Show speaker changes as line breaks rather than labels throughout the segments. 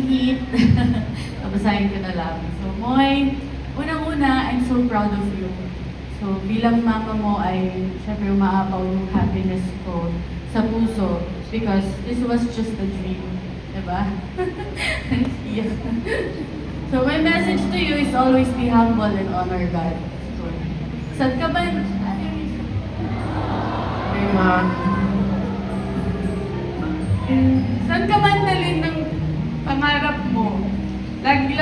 Heat. Babasahin ko na lang. So, Moy, unang-una, I'm so proud of you. So, bilang mama mo ay syempre umaapaw yung happiness ko sa puso because this was just a dream. Diba? Yeah. So, my message to you is always be humble and honor God. So, saan ka ba?
Hey, Ma.
Saan ka man dalhin ng pangarap mo? Lagi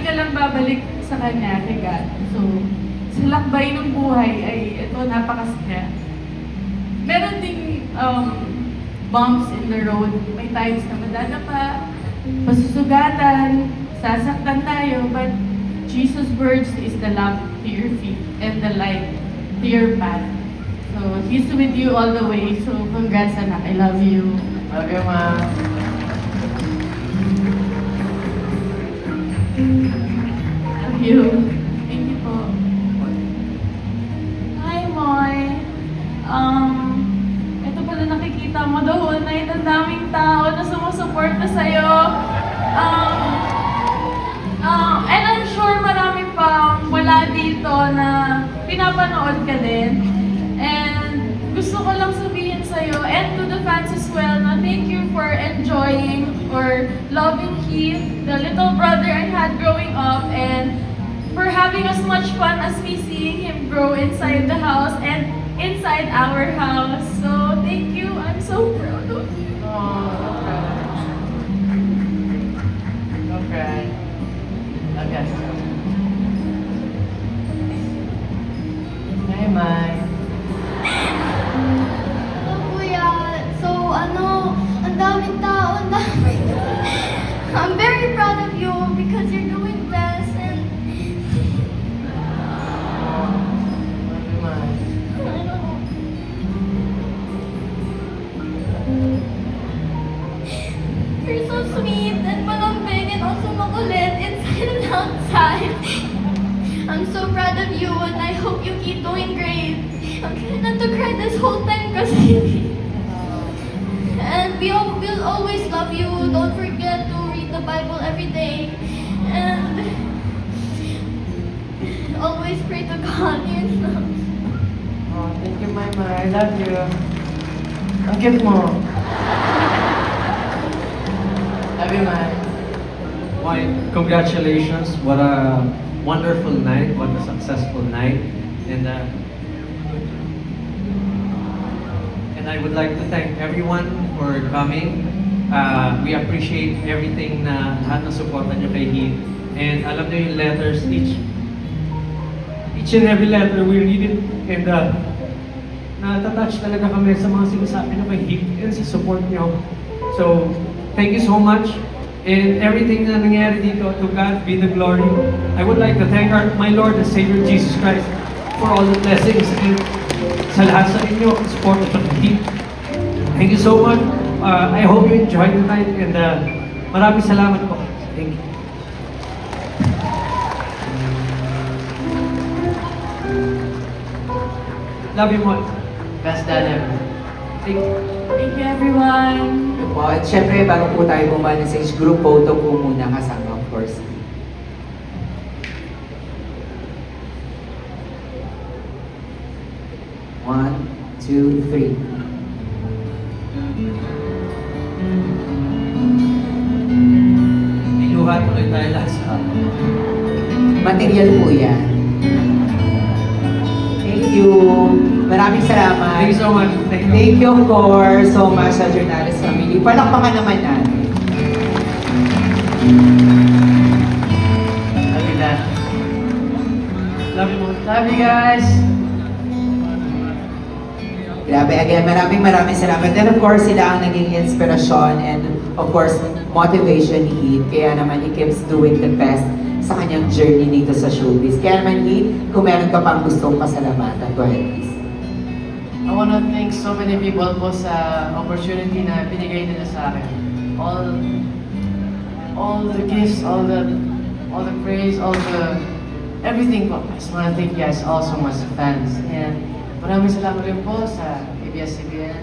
ka lang babalik sa Kanya, kay God. So, sa lakbay ng buhay ay ito, napakasaya. Meron ding bumps in the road. May times na madadapa, pasusugatan, sasaktan tayo, but Jesus' words is the lamp to your feet and the light to your path. So, He's with you all the way. So, congrats, anak. I love you.
Love you, Ma.
Love you. Thank you po.
Hi, Moy. Ito pala nakikita mo the whole night. Ang daming tao na sumusuporta sa'yo. And I'm sure marami pang wala dito na pinapanood ka din. And gusto ko lang sabihin sa'yo and to the fans as well na thank you for enjoying or loving Heath, the little brother I had growing up, and for having as much fun as me seeing him grow inside the house and inside our house. So thank you. I'm so proud of you.
Don't cry. Love you. Hey, Mai.
Hello, Kuya. So, ang daming tao, ang daming... I'm very proud of you because you're doing best and...
Love you, Mai.
I don't know. You're so sweet and malambing and also makulit inside and outside. I'm so proud of you and I hope you keep doing great. I'm trying not to cry this whole time kasi... And we'll always love you. Don't forget to read the Bible every day. And always pray to God. You know?
Oh, thank you, Mai. I love you. Ang cute mo. Love you, Mai.
Why, congratulations. What a wonderful night. What a successful night. And I would like to thank everyone for coming. We appreciate everything na lahat ng suporta niyo kay Heath. And alam niyo yung letters, each and every letter we read it. And natatouch talaga kami sa mga sinasabi niyo kay Heath and sa support niyo. So, thank you so much. And everything na nangyari dito, to God be the glory. I would like to thank my Lord and Savior Jesus Christ for all the blessings and sa lahat sa inyo, support of the Heath. Thank you so much. I hope you enjoyed the night and maraming salamat po. Thank you. Love you much.
Best dad ever.
Thank you.
Thank you, everyone.
Po. At syempre, bago po tayo bumalisage, group photo po muna kasama, of course. One, two, three.
Iluha tuloy tayo last up.
Material po yan. Thank you. Maraming salamat.
Thank you so much. Thank you.
Thank you, of course, so much sa Journalist Family. Palakpakan naman natin.
Love you, Dad.
Love you much.
Love you, guys.
Grabe, again, maraming salamat. And of course, sila ang naging inspirasyon and of course, motivation ni Heath. Kaya naman, he keeps doing the best sa kanyang journey dito sa showbiz. Kaya naman, Heath, kung meron ka pang gustong pasalamatan, go ahead, please.
I want to thank so many people po sa opportunity na binigay nila sa akin. All the gifts, all the praise, everything po. I just want to thank you guys all so much, fans. And maraming salamat rin po sa ABS-CBN.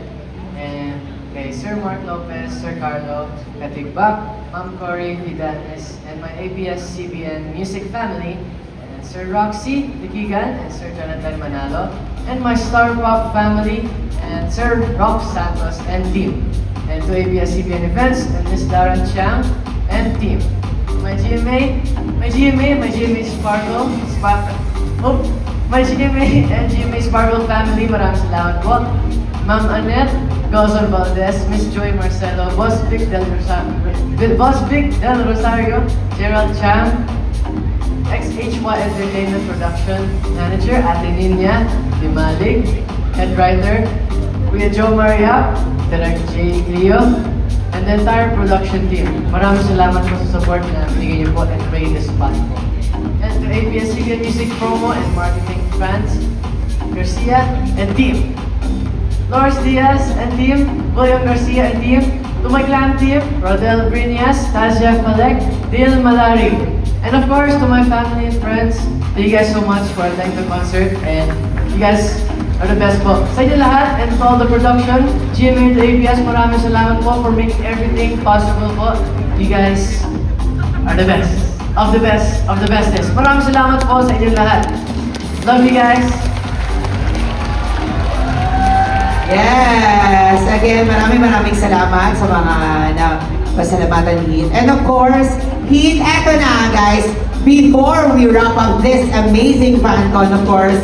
And kay Sir Mark Lopez, Sir Carlo, Katigbak, Ma'am Cory Vidanes, and my ABS-CBN music family, and Sir Roxy Dikigan, and Sir Jonathan Manalo, and my Star Pop family, and Sir Rob Santos and team. And to ABS-CBN Events, and Miss Darren Chiang and team. My GMA Sparkle, my GMA and GMA Sparkle family, maraming salamat po. Ma'am Annette Gozon Valdez, Miss Joy Marcelo, Boss Vic Del Rosario, Gerald Chang, XHY Entertainment Production Manager, Ate Nina Dimalig, Head Writer, Kuya Joe Maria, Direct J. Leo, and the entire production team. Maraming salamat po sa support na binigay niyo po and made this possible. And to ABS-CBN Music Promo and Marketing fans, Garcia and team. Loris Diaz and team, William Garcia and team, to my clan team, Rodel Brinias, Tazia Falek, Dil Malari, and of course to my family and friends, thank you guys so much for attending the concert, and you guys are the best po. Sa inyo lahat and to all the production, GMA and the ABS, maraming salamat po for making everything possible po. You guys are the best, of the best, of the bestest. Maraming salamat po sa inyo lahat. Love you guys.
Yes! Again, maraming salamat sa mga pasalamatan ni Heath. And of course, Heath, eto na guys, before we wrap up this amazing FanCon, of course,